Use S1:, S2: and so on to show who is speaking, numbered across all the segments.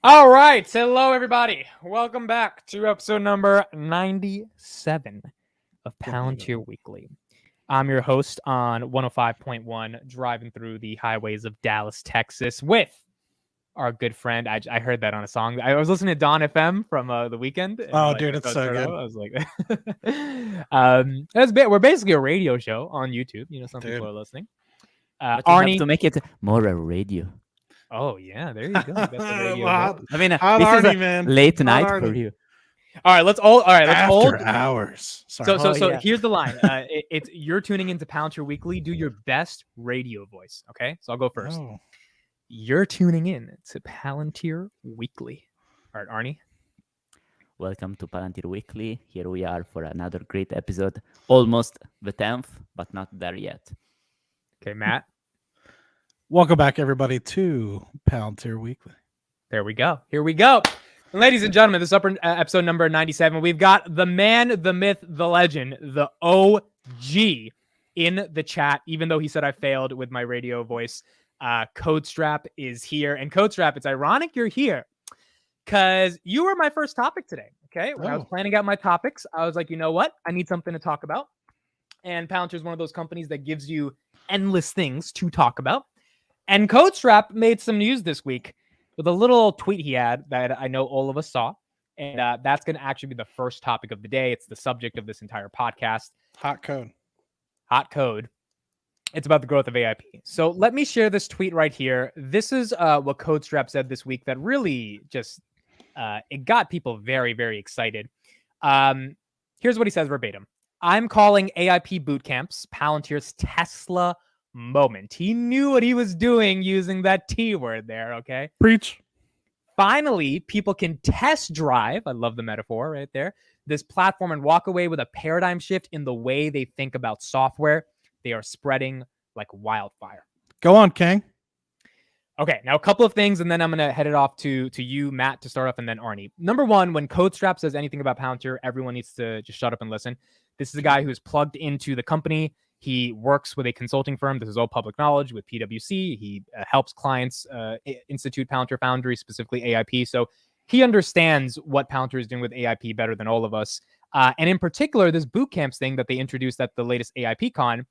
S1: All right. Hello, everybody. Welcome back to episode number 97 of Palantir Weekly. I'm your host on 105.1, driving through the highways of Dallas, Texas, with our good friend. I heard that on a song. I was listening to Dawn FM from the weekend.
S2: And dude, it's so good.
S1: I was like, we're basically a radio show on YouTube. You know, some people are listening.
S3: But you have to make it more a radio.
S1: Oh yeah, there you go. That's the radio.
S3: I mean, this
S2: Arnie,
S3: is a
S2: man.
S3: late night for you.
S1: All right, let's
S2: After hours. Sorry.
S1: So here's the line. It's you're tuning into Palantir Weekly. Do your best radio voice. Okay, so I'll go first.
S2: Oh.
S1: You're tuning in to Palantir Weekly. All right, Arnie.
S3: Welcome to Palantir Weekly. Here we are for another great episode. Almost the 10th, but not there yet.
S1: Okay, Matt.
S2: Welcome back, everybody, to Palantir Weekly.
S1: There we go. Here we go. And ladies and gentlemen, this is episode number 97. We've got the man, the myth, the legend, the OG in the chat, even though he said I failed with my radio voice. CodeStrap is here. And CodeStrap, it's ironic you're here because you were my first topic today. Okay. When I was planning out my topics, I was like, you know what? I need something to talk about. And Palantir is one of those companies that gives you endless things to talk about. And CodeStrap made some news this week with a little tweet he had that I know all of us saw. And that's going to actually be the first topic of the day. It's the subject of this entire podcast.
S2: Hot code.
S1: It's about the growth of AIP. So let me share this tweet right here. This is what CodeStrap said this week that really just, it got people very, very excited. Here's what he says verbatim. I'm calling AIP bootcamps Palantir's Tesla moment. He knew what he was doing using that T word there, okay?
S2: Preach.
S1: Finally, people can test drive, I love the metaphor right there, this platform and walk away with a paradigm shift in the way they think about software. They are spreading like wildfire.
S2: Go on, Kang.
S1: Okay, now a couple of things, and then I'm going to head it off to you, Matt, to start off, and then Arnie. Number one, when CodeStrap says anything about Palantir, everyone needs to just shut up and listen. This is a guy who's plugged into the company. He works with a consulting firm. This is all public knowledge with PwC. He helps clients institute Palantir Foundry, specifically AIP. So he understands what Palantir is doing with AIP better than all of us. And in particular, this bootcamps thing that they introduced at the latest AIP Con,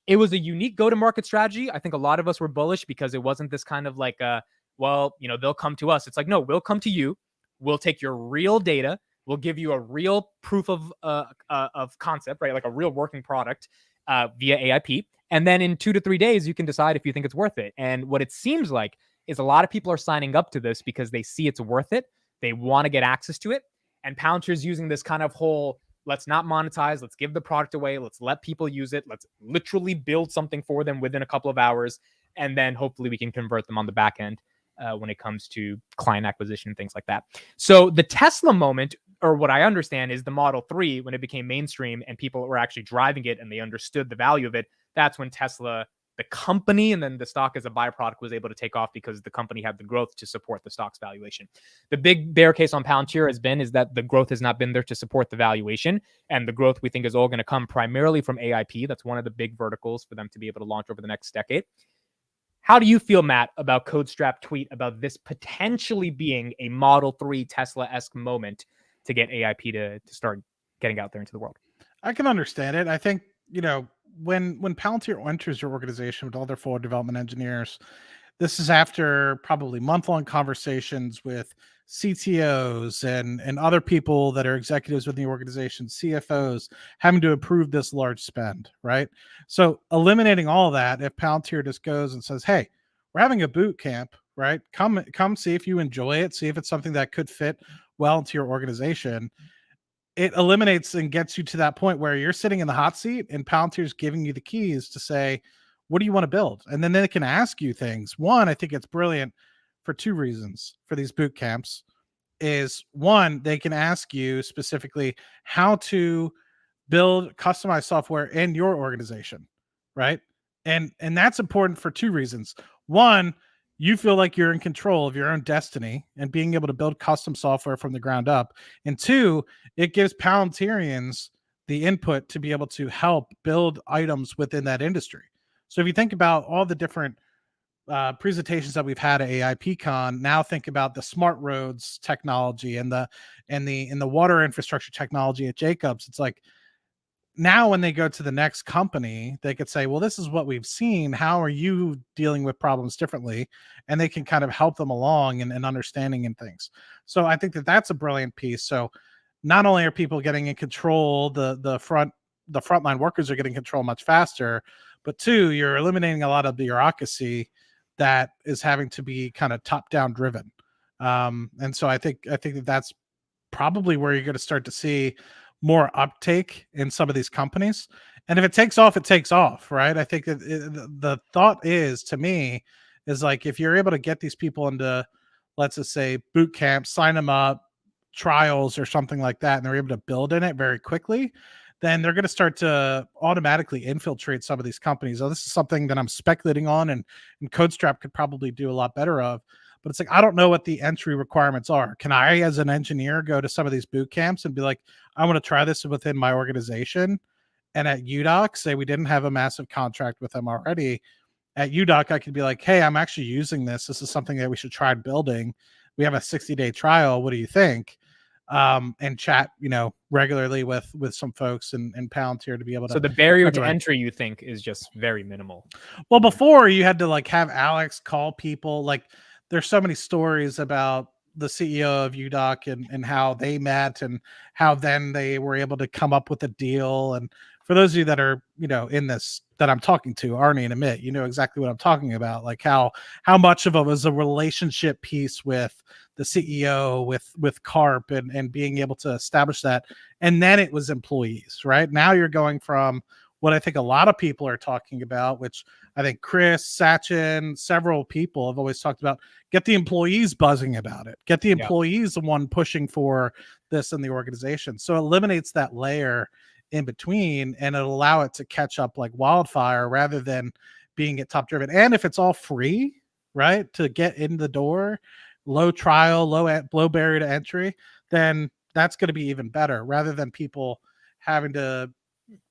S1: it was a unique go-to-market strategy. I think a lot of us were bullish because it wasn't this kind of like, they'll come to us. It's like, no, we'll come to you. We'll take your real data. We'll give you a real proof of concept, right? Like a real working product. Via AIP. And then in 2 to 3 days, you can decide if you think it's worth it. And what it seems like is a lot of people are signing up to this because they see it's worth it. They want to get access to it. And Palantir is using this kind of whole, let's not monetize, let's give the product away, let's let people use it, let's literally build something for them within a couple of hours. And then hopefully we can convert them on the back end when it comes to client acquisition and things like that. So the Tesla moment, or what I understand, is the Model 3, when it became mainstream and people were actually driving it and they understood the value of it, that's when Tesla, the company, and then the stock as a byproduct was able to take off because the company had the growth to support the stock's valuation. The big bear case on Palantir is that the growth has not been there to support the valuation, and the growth we think is all going to come primarily from AIP. That's one of the big verticals for them to be able to launch over the next decade. How do you feel, Matt, about CodeStrap tweet about this potentially being a Model 3 Tesla-esque moment to get AIP to start getting out there into the world?
S2: I can understand it. I think, when Palantir enters your organization with all their forward development engineers, this is after probably month-long conversations with CTOs and other people that are executives within the organization, CFOs, having to approve this large spend, right? So eliminating all of that, if Palantir just goes and says, hey, we're having a boot camp, right? Come see if you enjoy it, see if it's something that could fit well into your organization. It eliminates and gets you to that point where you're sitting in the hot seat and Palantir's giving you the keys to say, what do you want to build? And then they can ask you things. One, I think it's brilliant for two reasons for these boot camps. Is one, they can ask you specifically how to build customized software in your organization, right? And that's important for two reasons. One, you feel like you're in control of your own destiny and being able to build custom software from the ground up. And two, it gives Palantirians the input to be able to help build items within that industry. So if you think about all the different presentations that we've had at AIPCon, now think about the smart roads technology and the water infrastructure technology at Jacobs. It's like, now when they go to the next company, they could say, well, this is what we've seen. How are you dealing with problems differently? And they can kind of help them along and understanding and things. So I think that that's a brilliant piece. So not only are people getting in control, the frontline workers are getting control much faster, but two, you're eliminating a lot of bureaucracy that is having to be kind of top down driven. And so I think that that's probably where you're going to start to see more uptake in some of these companies. And if it takes off, it takes off, right? I think that the thought is, to me, is like, if you're able to get these people into, let's just say, boot camp, sign them up, trials or something like that, and they're able to build in it very quickly, then they're going to start to automatically infiltrate some of these companies. So this is something that I'm speculating on, and CodeStrap could probably do a lot better of. But it's like, I don't know what the entry requirements are. Can I, as an engineer, go to some of these boot camps and be like, I want to try this within my organization? And at UDoc, say we didn't have a massive contract with them already. At UDoc, I could be like, hey, I'm actually using this. This is something that we should try building. We have a 60-day trial. What do you think? And chat, regularly with some folks and Palantir to be able to.
S1: So the barrier to entry, you think, is just very minimal.
S2: Well, before you had to like have Alex call people. Like, there's so many stories about the CEO of UDoc and how they met and how then they were able to come up with a deal. And for those of you that are, in this, that I'm talking to, Arnie and Amit, you know exactly what I'm talking about. Like how much of it was a relationship piece with the CEO, with Carp and being able to establish that. And then it was employees, right? Now you're going from what I think a lot of people are talking about, which I think Chris, Sachin, several people have always talked about, get the employees buzzing about it. Get the employees the one pushing for this in the organization. So it eliminates that layer in between, and it'll allow it to catch up like wildfire rather than being at top driven. And if it's all free, right, to get in the door, low trial, low barrier to entry, then that's going to be even better rather than people having to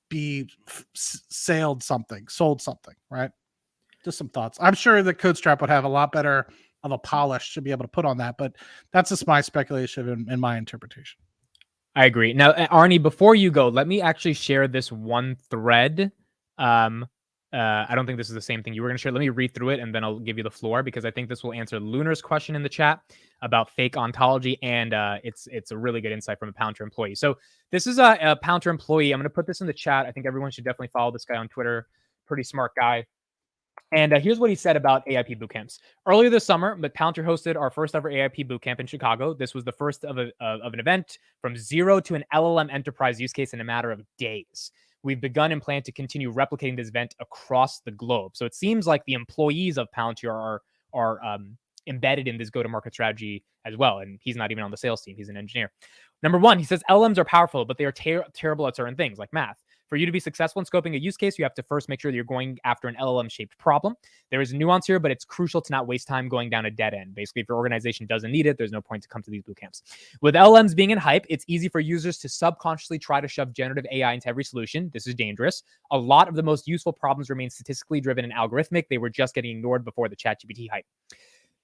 S2: be sold something, right? Just some thoughts. I'm sure that CodeStrap would have a lot better of a polish to be able to put on that, but that's just my speculation and my interpretation.
S1: I agree. Now, Arnie, before you go, let me actually share this one thread. I don't think this is the same thing you were going to share. Let me read through it, and then I'll give you the floor, because I think this will answer Lunar's question in the chat about fake ontology, and it's a really good insight from a Palantir employee. So this is a Palantir employee. I'm going to put this in the chat. I think everyone should definitely follow this guy on Twitter. Pretty smart guy. And here's what he said about AIP bootcamps. Earlier this summer, Palantir hosted our first ever AIP bootcamp in Chicago. This was the first of an event from zero to an LLM enterprise use case in a matter of days. We've begun and plan to continue replicating this event across the globe. So it seems like the employees of Palantir are embedded in this go-to-market strategy as well. And he's not even on the sales team. He's an engineer. Number one, he says LLMs are powerful, but they are terrible at certain things like math. For you to be successful in scoping a use case, you have to first make sure that you're going after an LLM-shaped problem. There is a nuance here, but it's crucial to not waste time going down a dead end. Basically, if your organization doesn't need it, there's no point to come to these bootcamps. With LLMs being in hype, it's easy for users to subconsciously try to shove generative AI into every solution. This is dangerous. A lot of the most useful problems remain statistically driven and algorithmic. They were just getting ignored before the ChatGPT hype.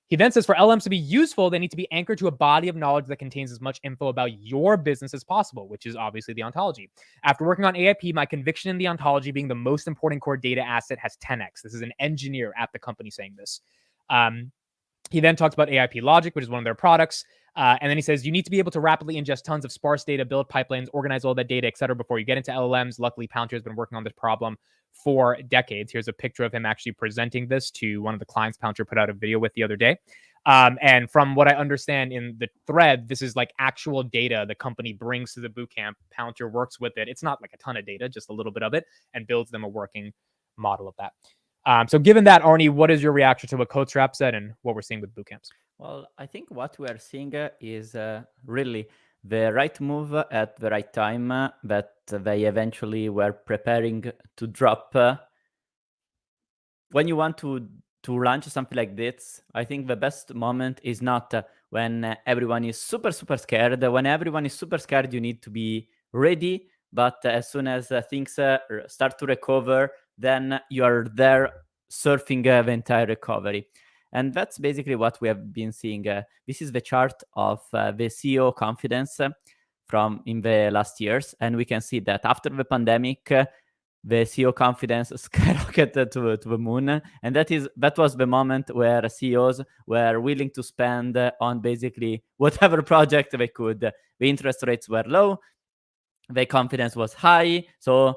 S1: He then says, for LLMs to be useful, they need to be anchored to a body of knowledge that contains as much info about your business as possible, which is obviously the ontology. After working on AIP, my conviction in the ontology being the most important core data asset has 10x. This is an engineer at the company saying this. He then talks about AIP Logic, which is one of their products. And then he says, you need to be able to rapidly ingest tons of sparse data, build pipelines, organize all that data, et cetera, before you get into LLMs. Luckily, Palantir has been working on this problem for decades. Here's a picture of him actually presenting this to one of the clients Palantir put out a video with the other day. And from what I understand in the thread, this is like actual data the company brings to the bootcamp. Palantir works with it. It's not like a ton of data, just a little bit of it, and builds them a working model of that. So given that, Arnie, what is your reaction to what CodeStrap said and what we're seeing with bootcamps?
S3: Well, I think what we are seeing is really the right move at the right time that they eventually were preparing to drop. When you want to launch something like this, I think the best moment is not when everyone is super scared. When everyone is super scared, you need to be ready. But as soon as things start to recover, then you are there surfing the entire recovery. And that's basically what we have been seeing. This is the chart of the CEO confidence from in the last years. And we can see that after the pandemic, the CEO confidence skyrocketed to the moon. And that was the moment where CEOs were willing to spend on basically whatever project they could. The interest rates were low, the confidence was high. So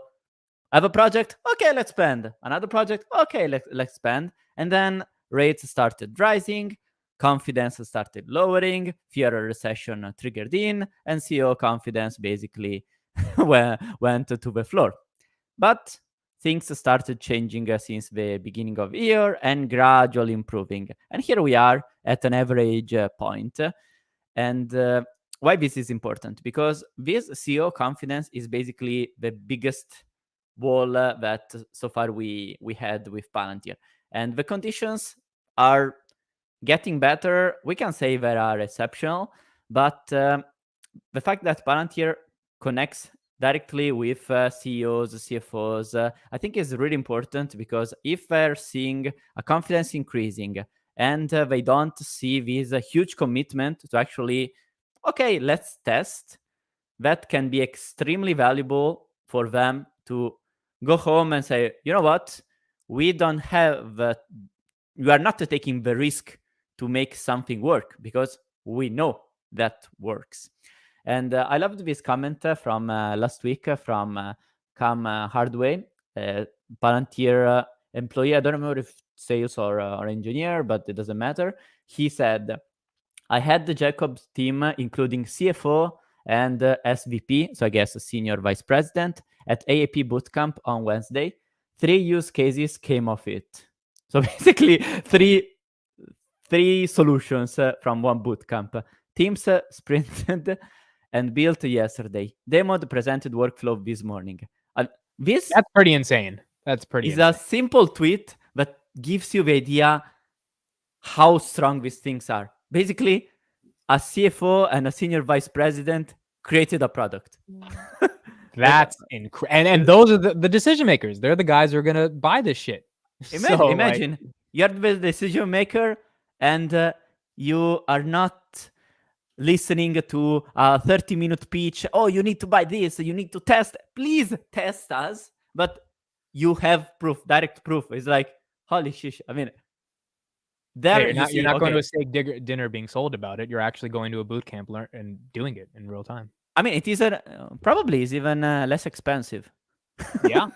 S3: I have a project, okay, let's spend. Another project, okay, let's spend. And then rates started rising, confidence started lowering, fear of recession triggered in, and CEO confidence basically went to the floor. But things started changing since the beginning of the year and gradually improving. And here we are at an average point. And why this is important? Because this CEO confidence is basically the biggest wall that so far we had with Palantir. And the conditions are getting better. We can say they are exceptional, but the fact that Palantir connects directly with CEOs, CFOs, I think is really important, because if they're seeing a confidence increasing and they don't see this huge commitment to actually, okay, let's test, that can be extremely valuable for them to go home and say, you know what, we don't have, you are not taking the risk to make something work because we know that works. And I loved this comment from last week from Cam Hardway, Palantir employee. I don't remember if sales or engineer, but it doesn't matter. He said, I had the Jacobs team, including CFO and SVP, so I guess a senior vice president, at AIP bootcamp on Wednesday. 3 use cases came of it. So basically, three solutions from one bootcamp. Teams sprinted and built yesterday. Demoed presented workflow this morning. This
S1: That's pretty insane. That's pretty
S3: is
S1: insane.
S3: a simple tweet that gives you the idea how strong these things are. Basically, a CFO and a senior vice president created a product.
S1: That's incredible. And those are the decision makers. They're the guys who are gonna buy this shit.
S3: Imagine you're the decision maker and you are not listening to a 30-minute pitch. Oh, you need to buy this. You need to test. Please test us. But you have proof, direct proof. It's like, holy shit. I mean, there
S1: you're not going to a steak dinner being sold about it. You're actually going to a boot camp and doing it in real time.
S3: I mean, it is probably is even less expensive.
S1: Yeah.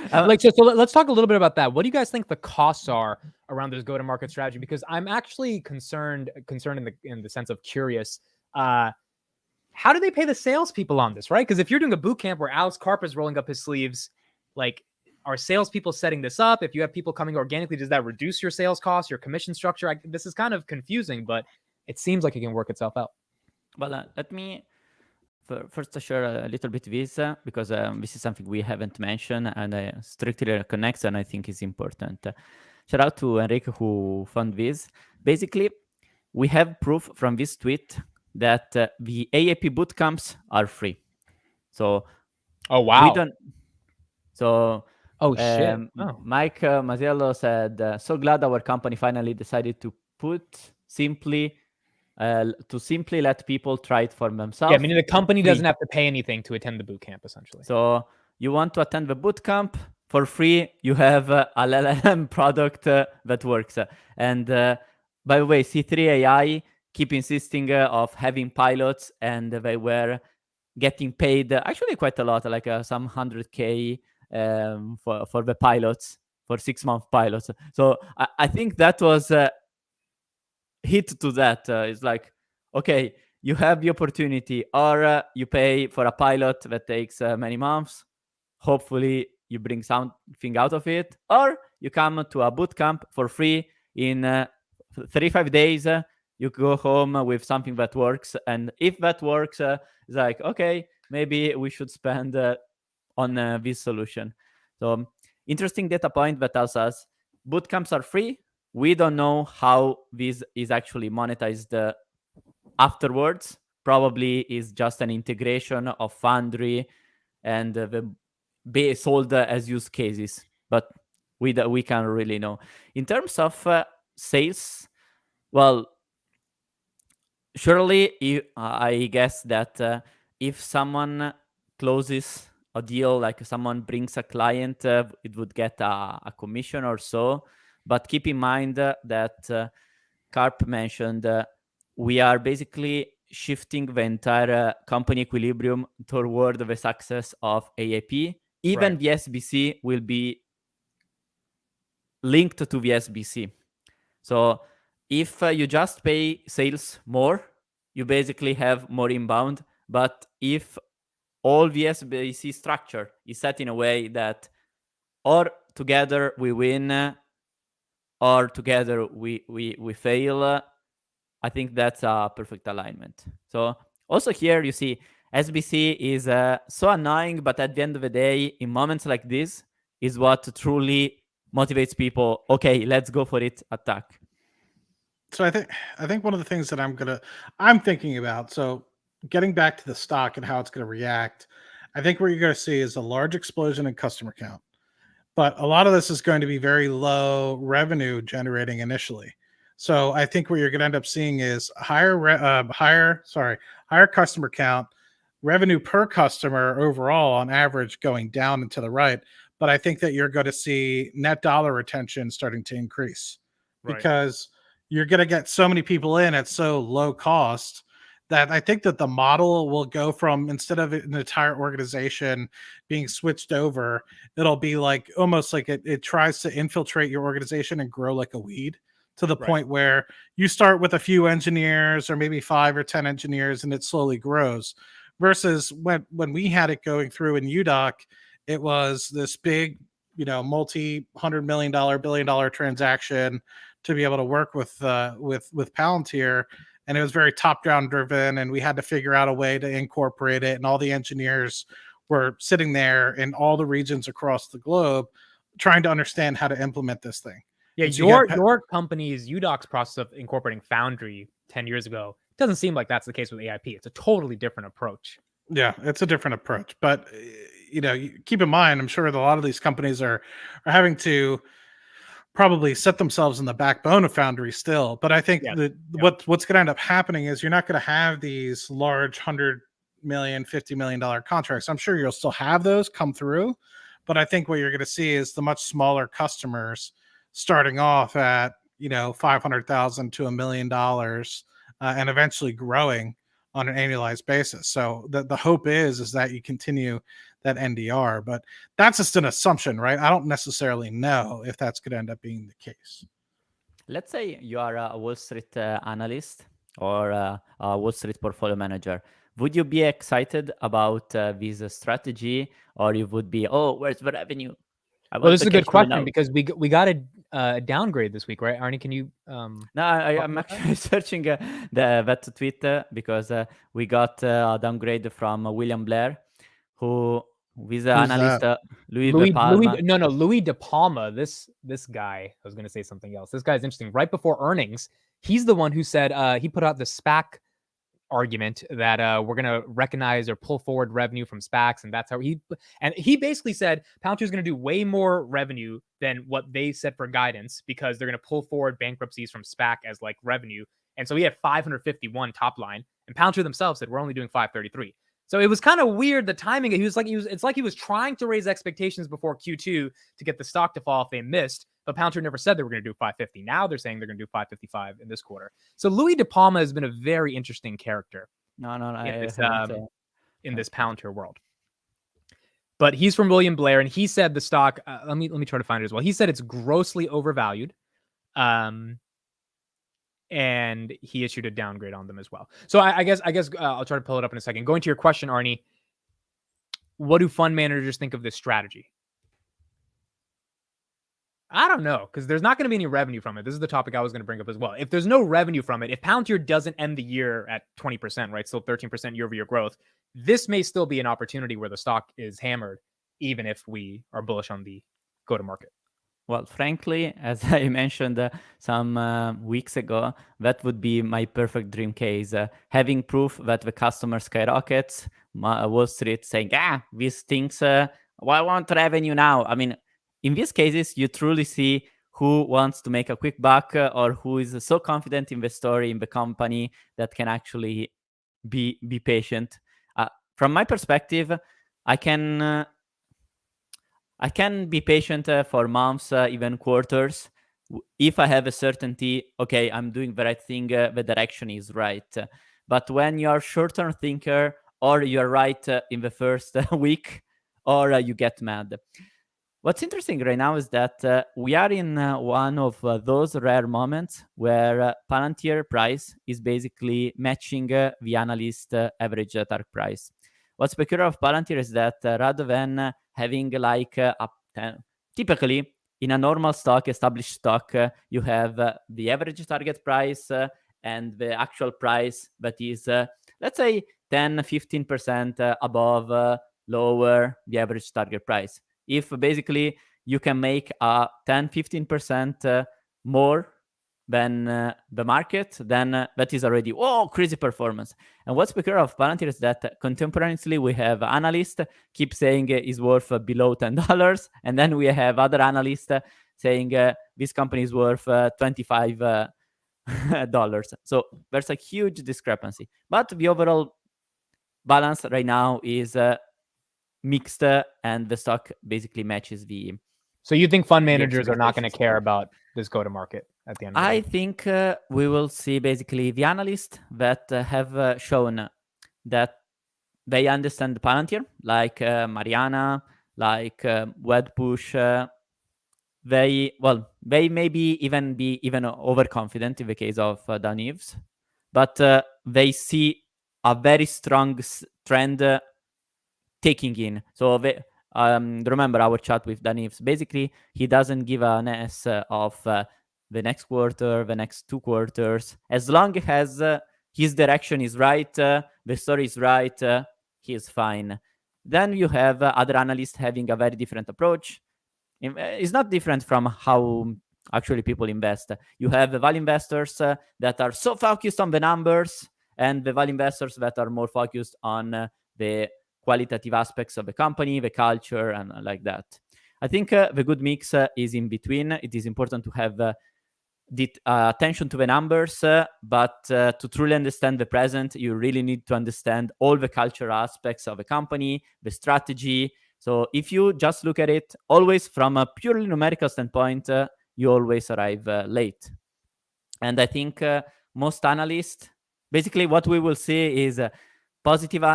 S1: So let's talk a little bit about that. What do you guys think the costs are around this go-to-market strategy? Because I'm actually concerned in the sense of curious. How do they pay the salespeople on this, right? Because if you're doing a boot camp where Alex Karp is rolling up his sleeves, like, are salespeople setting this up? If you have people coming organically, does that reduce your sales costs, your commission structure? This is kind of confusing, but it seems like it can work itself out.
S3: Well, let me first share a little bit this, because this is something we haven't mentioned and strictly connects, and I think is important. Shout out to Enrique who found this. Basically, we have proof from this tweet that the AIP bootcamps are free. So,
S1: oh wow,
S3: we don't. So,
S1: shit.
S3: Mike Maziello said, "So glad our company finally decided to simply let people try it for themselves."
S1: Yeah, meaning the company doesn't have to pay anything to attend the boot camp, essentially.
S3: So you want to attend the boot camp for free, you have a LLM product that works. And by the way, C3 AI keep insisting of having pilots, and they were getting paid actually quite a lot, like some 100K for the pilots, for 6-month pilots. So I think that was hit to that. It's like, okay, you have the opportunity, or you pay for a pilot that takes many months. Hopefully you bring something out of it, or you come to a boot camp for free in 35 days. You go home with something that works, and if that works, it's like, okay, maybe we should spend on this solution. So interesting data point that tells us boot camps are free. We don't know how this is actually monetized afterwards. Probably is just an integration of Foundry and be sold as use cases, but we can really know. In terms of sales, well, surely I guess that if someone closes a deal, like someone brings a client, it would get a commission or so. But keep in mind that Carp mentioned we are basically shifting the entire company equilibrium toward the success of AIP. Even
S1: Right.
S3: the SBC will be linked to the SBC. So if you just pay sales more, you basically have more inbound. But if all the SBC structure is set in a way that or together we win or together we fail, I think that's a perfect alignment. So also here you see SBC is so annoying, but at the end of the day, in moments like this, is what truly motivates people. Okay, let's go for it. Attack.
S2: So I think one of the things that I'm thinking about, so getting back to the stock and how it's going to react, I think what you're going to see is a large explosion in customer count. But a lot of this is going to be very low revenue generating initially. So I think what you're going to end up seeing is higher customer count, revenue per customer overall on average going down and to the right. But I think that you're going to see net dollar retention starting to increase
S1: Right.
S2: because you're going to get so many people in at so low cost that I think that the model will go from, instead of an entire organization being switched over, it'll be like almost like it tries to infiltrate your organization and grow like a weed, to the
S1: Right.
S2: point where you start with a few engineers or maybe 5 or 10 engineers and it slowly grows. Versus when we had it going through in UDoc, it was this big, multi-$100 million, billion-dollar transaction to be able to work with Palantir, and it was very top-down driven, and we had to figure out a way to incorporate it, and all the engineers were sitting there in all the regions across the globe trying to understand how to implement this thing.
S1: Yeah,
S2: And so you
S1: your company's UDoc's process of incorporating Foundry 10 years ago doesn't seem like that's the case with AIP. It's a totally different approach.
S2: Yeah, it's a different approach, but keep in mind, I'm sure that a lot of these companies are having to probably set themselves in the backbone of Foundry still. But I think
S1: Yes.
S2: that
S1: Yeah.
S2: what's going to end up happening is you're not going to have these large $100 million, $50 million contracts. I'm sure you'll still have those come through, but I think what you're going to see is the much smaller customers starting off at 500,000 to $1 million, and eventually growing on an annualized basis. So the hope is that you continue that NDR, but that's just an assumption, right? I don't necessarily know if that's going to end up being the case.
S3: Let's say you are a Wall Street analyst or a Wall Street portfolio manager. Would you be excited about this strategy, or you would be, oh, where's the revenue? I
S1: Well,
S3: want
S1: this is
S3: the
S1: a good
S3: cash flow
S1: question
S3: now.
S1: because we got a downgrade this week, right? Arnie, can you
S3: No,
S1: talk
S3: I'm
S1: about that?
S3: actually searching that tweet because we got a downgrade from William Blair, who is an
S2: Who's
S3: analyst,
S2: that?
S3: Louis De Palma.
S1: Louis De Palma. This guy, I was going to say something else. This guy's interesting. Right before earnings, he's the one who said he put out the SPAC argument that we're going to recognize or pull forward revenue from SPACs, and that's how he basically said Palantir is going to do way more revenue than what they said for guidance because they're going to pull forward bankruptcies from SPAC as like revenue. And so he had 551 top line, and Palantir themselves said we're only doing 533. So it was kind of weird, the timing. It's like he was trying to raise expectations before Q2 to get the stock to fall if they missed. But Palantir never said they were going to do 550. Now they're saying they're going to do 555 in this quarter. So Louis De Palma has been a very interesting character
S3: No,
S1: in this Palantir world. But he's from William Blair, and he said the stock. Let me try to find it as well. He said it's grossly overvalued. And he issued a downgrade on them as well. So I guess I'll try to pull it up in a second. Going to your question, Arnie, what do fund managers think of this strategy? I don't know, because there's not going to be any revenue from it. This is the topic I was going to bring up as well. If there's no revenue from it, if Palantir doesn't end the year at 20%, right, still 13% year-over-year growth, this may still be an opportunity where the stock is hammered, even if we are bullish on the go-to-market.
S3: Well, frankly, as I mentioned some weeks ago, that would be my perfect dream case. Having proof that the customer skyrockets, Wall Street saying, these things, I want revenue now. I mean, in these cases, you truly see who wants to make a quick buck or who is so confident in the story, in the company, that can actually be patient. From my perspective, I can be patient for months, even quarters, if I have a certainty, okay, I'm doing the right thing, the direction is right. But when you're short-term thinker, or you're right in the first week, or you get mad. What's interesting right now is that we are in one of those rare moments where Palantir price is basically matching the analyst average target price. What's peculiar of Palantir is that rather than having like typically in a normal stock, established stock, you have the average target price and the actual price that is, let's say, 10-15% above, lower the average target price. If basically you can make a 10-15% more than the market, then that is already, crazy performance. And what's peculiar of Palantir is that contemporaneously we have analysts keep saying is worth below $10, and then we have other analysts saying this company is worth $25. So there's a huge discrepancy. But the overall balance right now is mixed, and the stock basically matches the.
S1: So you think fund managers are not going to care about this go-to-market at the end of the day?
S3: I think we will see basically the analysts that have shown that they understand Palantir, like Mariana, like Wedbush. They maybe even be overconfident in the case of Danives, but they see a very strong trend taking in. So remember our chat with Danives. Basically, he doesn't give an S of the next quarter, the next 2 quarters. As long as his direction is right, the story is right, he is fine. Then you have other analysts having a very different approach. It's not different from how actually people invest. You have the value investors that are so focused on the numbers, and the value investors that are more focused on the qualitative aspects of the company, the culture, and like that. I think the good mix is in between. It is important to have the attention to the numbers, but to truly understand the present, you really need to understand all the cultural aspects of a company, the strategy. So if you just look at it always from a purely numerical standpoint, you always arrive late. And I think most analysts, basically what we will see is positive,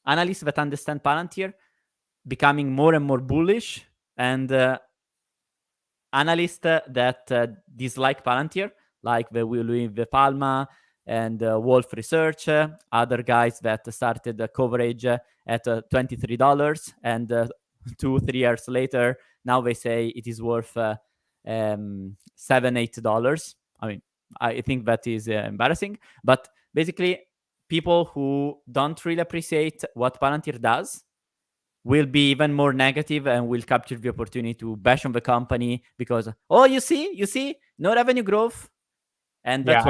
S3: analysts that understand Palantir becoming more and more bullish, and analysts that dislike Palantir, like the Louis De Palma and Wolf Research, other guys that started the coverage at $23, and 2-3 years later, now they say it is worth $7-8. I mean, I think that is embarrassing. But basically, people who don't really appreciate what Palantir does will be even more negative and will capture the opportunity to bash on the company because, you see, no revenue growth, and that's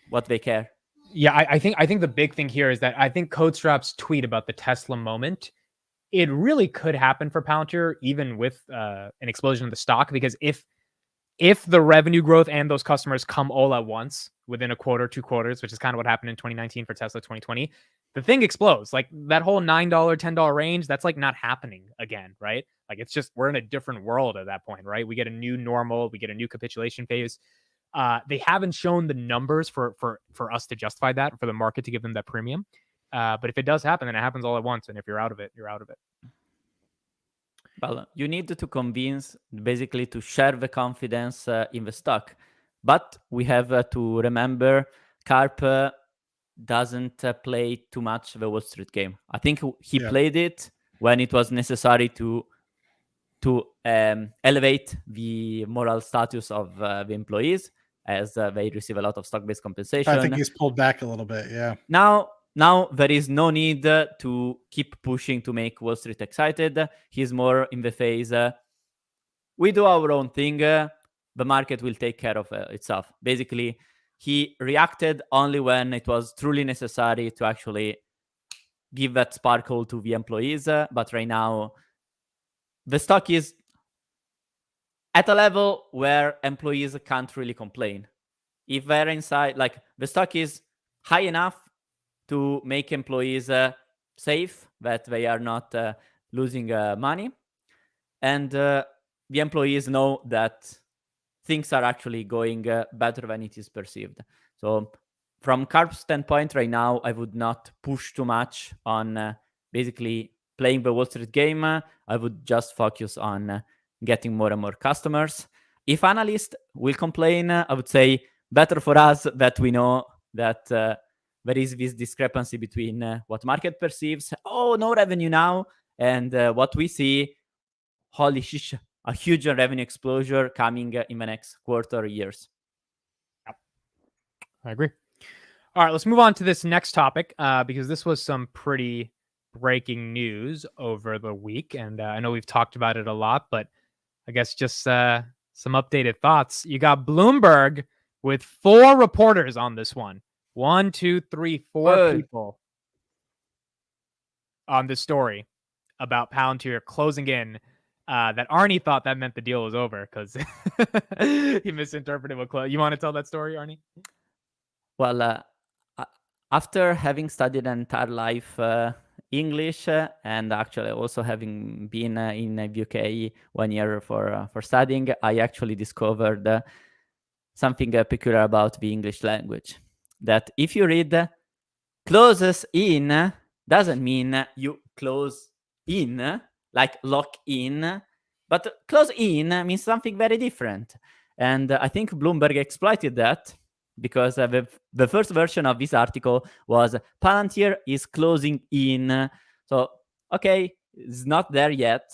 S3: what they care.
S1: Yeah, I think the big thing here is that I think CodeStrap's tweet about the Tesla moment, it really could happen for Palantir even with an explosion of the stock, because if the revenue growth and those customers come all at once within a quarter, 2 quarters, which is kind of what happened in 2019 for Tesla 2020, the thing explodes. Like that whole $9, $10 range, that's like not happening again, right? Like it's just, we're in a different world at that point, right? We get a new normal, we get a new capitulation phase. They haven't shown the numbers for us to justify that, for the market to give them that premium. But if it does happen, then it happens all at once. And if you're out of it, you're out of it.
S3: Well, you need to convince, basically, to share the confidence in the stock. But we have to remember, Karp doesn't play too much the Wall Street game. I think he played it when it was necessary to elevate the moral status of the employees, as they receive a lot of stock-based compensation.
S2: I think he's pulled back a little bit, yeah.
S3: Now there is no need to keep pushing to make Wall Street excited. He's more in the phase, we do our own thing, the market will take care of itself. Basically, he reacted only when it was truly necessary to actually give that sparkle to the employees. But right now, the stock is at a level where employees can't really complain. If they're inside, like the stock is high enough to make employees safe, that they are not losing money, and the employees know that things are actually going better than it is perceived. So from carb standpoint right now, I would not push too much on basically playing the Wall Street game. I would just focus on getting more and more customers. If analysts will complain, I would say better for us that we know that there is this discrepancy between what market perceives, oh, no revenue now, and what we see, holy shish, a huge revenue explosion coming in the next quarter, years.
S1: Yep. I agree. All right, let's move on to this next topic because this was some pretty breaking news over the week. And I know we've talked about it a lot, but I guess just some updated thoughts. You got Bloomberg with 4 reporters on this one. 1, 2, 3, 4 people on this story about Palantir closing in. That Arnie thought that meant the deal was over because he misinterpreted what close. You want to tell that story, Arnie?
S3: Well, after having studied an entire life English and actually also having been in the UK 1 year for studying, I actually discovered something peculiar about the English language. That if you read closes in, doesn't mean you close in, like lock in, but close in means something very different. And I think Bloomberg exploited that because the first version of this article was Palantir is closing in. So, okay, it's not there yet.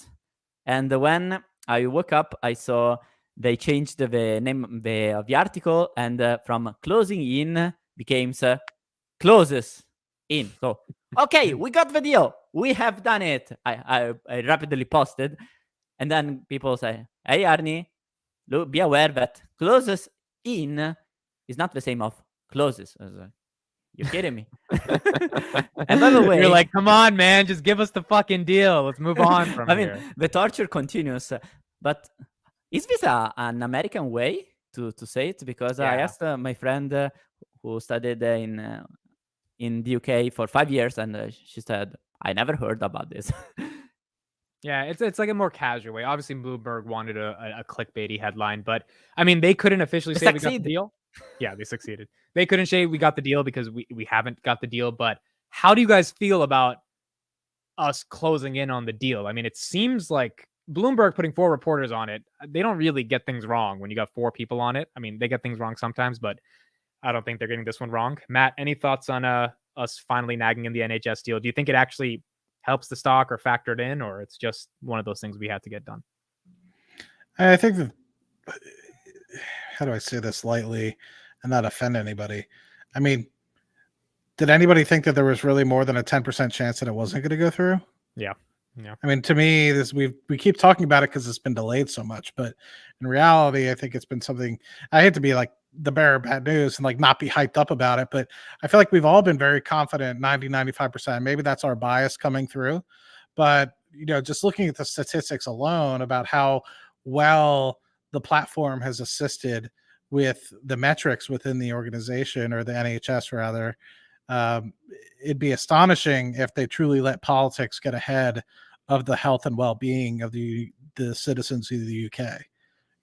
S3: And when I woke up, I saw they changed the name of the article, and from closing in became closes in. So, okay, we got the deal. We have done it. I rapidly posted. And then people say, hey, Arnie, look, be aware that closes in is not the same of closes. I was like, you're kidding me. And by the way,
S1: you're like, come on, man, just give us the fucking deal. Let's move on from here.
S3: The torture continues. But is this an American way to say it? Because I asked my friend who studied in the UK for 5 years, and she said, I never heard about this.
S1: Yeah, it's like a more casual way. Obviously, Bloomberg wanted a clickbaity headline, but I mean, they couldn't officially say we got the deal. Yeah, they succeeded. They couldn't say we got the deal because we haven't got the deal. But how do you guys feel about us closing in on the deal? I mean, it seems like Bloomberg putting 4 reporters on it, they don't really get things wrong when you got 4 people on it. I mean, they get things wrong sometimes, but I don't think they're getting this one wrong. Matt, any thoughts on us finally nagging in the NHS deal? Do you think it actually helps the stock or factored in, or it's just one of those things we had to get done?
S2: I think that, how do I say this lightly and not offend anybody? I mean, did anybody think that there was really more than a 10% chance that it wasn't going to go through?
S1: Yeah.
S2: I mean, to me, this we keep talking about it because it's been delayed so much, but in reality, I think it's been something. I hate to be like the bearer of bad news and like not be hyped up about it, but I feel like we've all been very confident, 90-95%. Maybe that's our bias coming through, but just looking at the statistics alone about how well the platform has assisted with the metrics within the organization, or the NHS rather, it'd be astonishing if they truly let politics get ahead of the health and well-being of the citizens of the UK.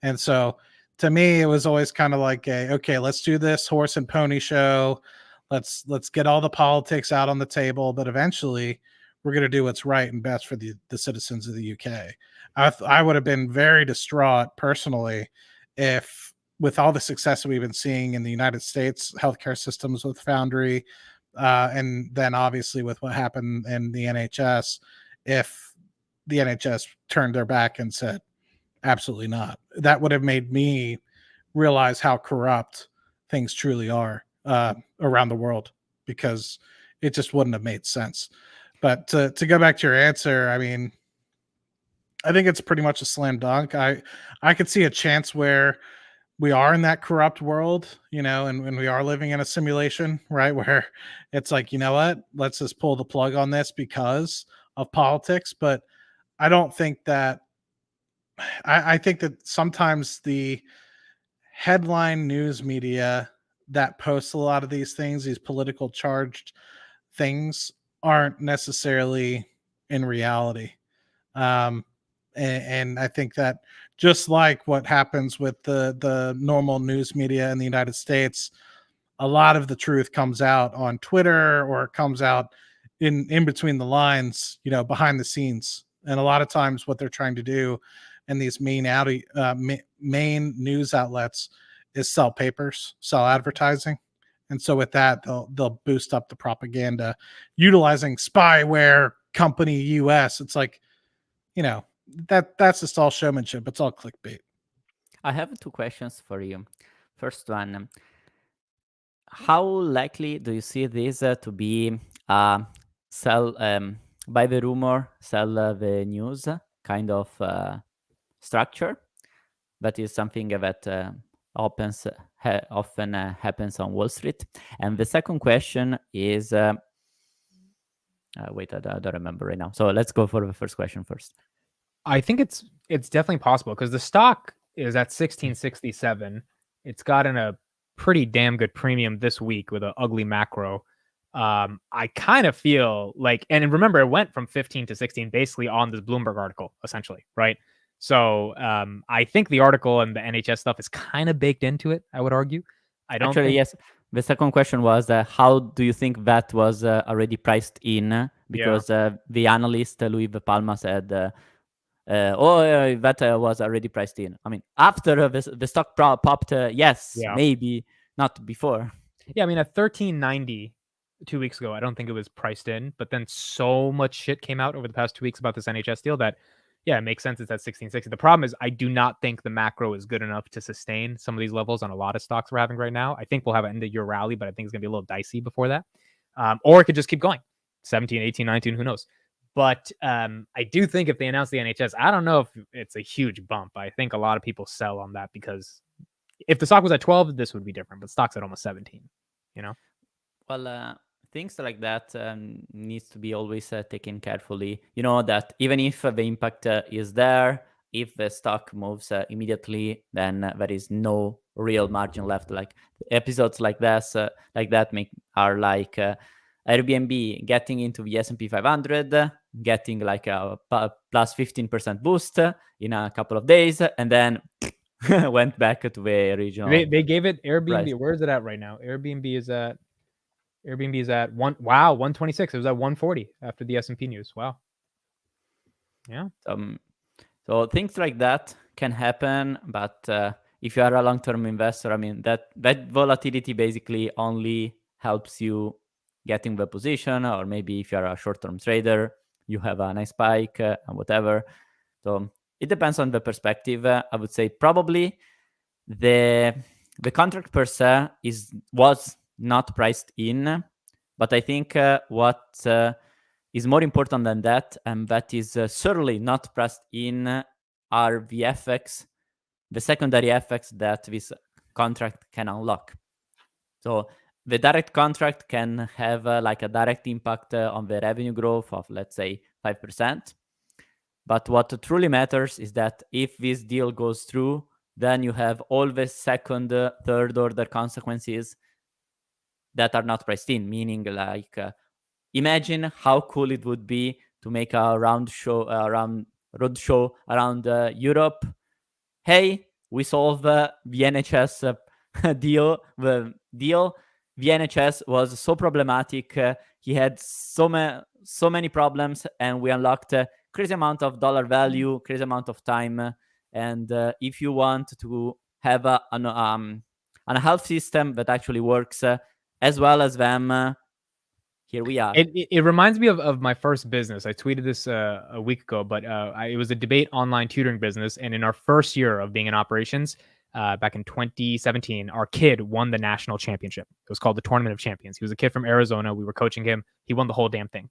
S2: And so to me, it was always kind of like okay, let's do this horse and pony show. Let's get all the politics out on the table, but eventually we're going to do what's right and best for the citizens of the UK. I would have been very distraught personally if, with all the success that we've been seeing in the United States healthcare systems with Foundry, and then obviously with what happened in the NHS, if the NHS turned their back and said, absolutely not. That would have made me realize how corrupt things truly are around the world, because it just wouldn't have made sense. But to go back to your answer, I mean, I think it's pretty much a slam dunk. I could see a chance where we are in that corrupt world, and we are living in a simulation, right? Where it's like, you know what, let's just pull the plug on this because of politics. But I don't think that I think that sometimes the headline news media that posts a lot of these things, these political charged things, aren't necessarily in reality. And I think that just like what happens with the normal news media in the United States, a lot of the truth comes out on Twitter or comes out in between the lines, behind the scenes. And a lot of times, what they're trying to do in these main news outlets is sell papers, sell advertising. And so with that, they'll boost up the propaganda utilizing spyware company US. It's like, that's just all showmanship. It's all clickbait.
S3: I have two questions for you. First one, how likely do you see this to be sell by the rumor, sell the news kind of structure? That is something that often happens on Wall Street. And the second question is, wait, I don't remember right now. So let's go for the first question first.
S1: I think it's definitely possible because the stock is at 1667. It's gotten a pretty damn good premium this week with an ugly macro. I kind of feel like, and remember, it went from 15 to 16 basically on this Bloomberg article, essentially, right? So I think the article and the NHS stuff is kind of baked into it, I would argue. I don't
S3: Actually,
S1: think...
S3: yes. The second question was, how do you think that was already priced in? Because the analyst, Louis De Palma, said, that was already priced in. I mean, after the stock popped, yes, maybe, not before.
S1: Yeah, I mean, at 1390 2 weeks ago, I don't think it was priced in, but then so much shit came out over the past 2 weeks about this NHS deal that, yeah, it makes sense it's at 1660. The problem is I do not think the macro is good enough to sustain some of these levels on a lot of stocks we're having right now. I think we'll have an end of year rally, but I think it's going to be a little dicey before that. Or it could just keep going. 17, 18, 19, who knows? But I do think if they announce the NHS, I don't know if it's a huge bump. I think a lot of people sell on that because if the stock was at 12, this would be different, but stock's at almost 17,
S3: Well, things like that needs to be always taken carefully. You know that even if the impact is there, if the stock moves immediately, then there is no real margin left. Like episodes like this, like that, are like Airbnb getting into the S&P 500, getting like a plus 15% boost in a couple of days, and then went back to the original.
S1: They gave it Airbnb.
S3: Price.
S1: Where is it at right now? Airbnb is at 126. It was at 140 after the S&P news. Wow. Yeah.
S3: So things like that can happen, but if you are a long-term investor, I mean that volatility basically only helps you getting the position, or maybe if you are a short-term trader, you have a nice spike and whatever. So it depends on the perspective. I would say probably the contract per se was not priced in, but I think what is more important than that, and that is certainly not priced in, are the effects, the secondary effects that this contract can unlock. So the direct contract can have like a direct impact on the revenue growth of, let's say, 5%. But what truly matters is that if this deal goes through, then you have all the second, third order consequences that are not priced in, meaning like imagine how cool it would be to make a road show around Europe. Hey, we solved the NHS deal. The NHS was so problematic. He had so many problems, and we unlocked a crazy amount of dollar value, crazy amount of time. And if you want to have a health system that actually works as well as them, here we are.
S1: It reminds me of my first business. I tweeted this a week ago, but it was a debate online tutoring business. And in our first year of being in operations, back in 2017, our kid won the national championship. It was called the Tournament of Champions. He was a kid from Arizona. We were coaching him. He won the whole damn thing.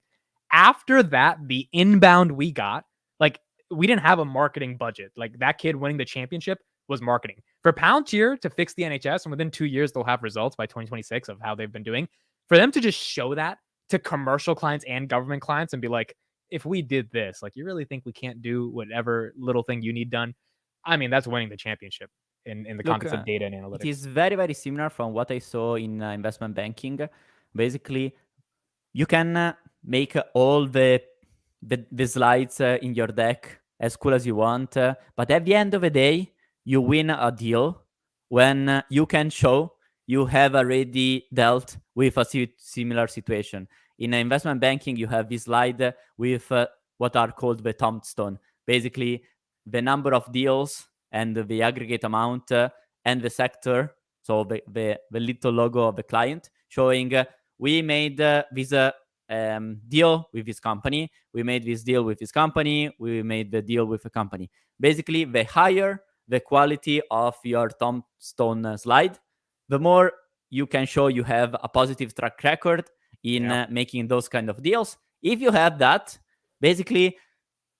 S1: After that, the inbound we got, like, we didn't have a marketing budget. Like, that kid winning the championship was marketing. For Palantir to fix the NHS, and within 2 years, they'll have results by 2026 of how they've been doing. For them to just show that to commercial clients and government clients and be like, if we did this, like, you really think we can't do whatever little thing you need done? I mean, that's winning the championship in the
S3: Look,
S1: context of data and
S3: it
S1: analytics.
S3: is very, very similar from what I saw in investment banking. Basically, you can make all the slides in your deck as cool as you want, but at the end of the day, you win a deal when you can show you have already dealt with a similar situation. In investment banking, you have this slide with what are called the tombstone. Basically, the number of deals and the aggregate amount and the sector, so the little logo of the client, showing we made this deal with this company, we made this deal with this company, we made the deal with a company. Basically, the higher the quality of your tombstone slide, the more you can show you have a positive track record in making those kind of deals. If you have that, basically,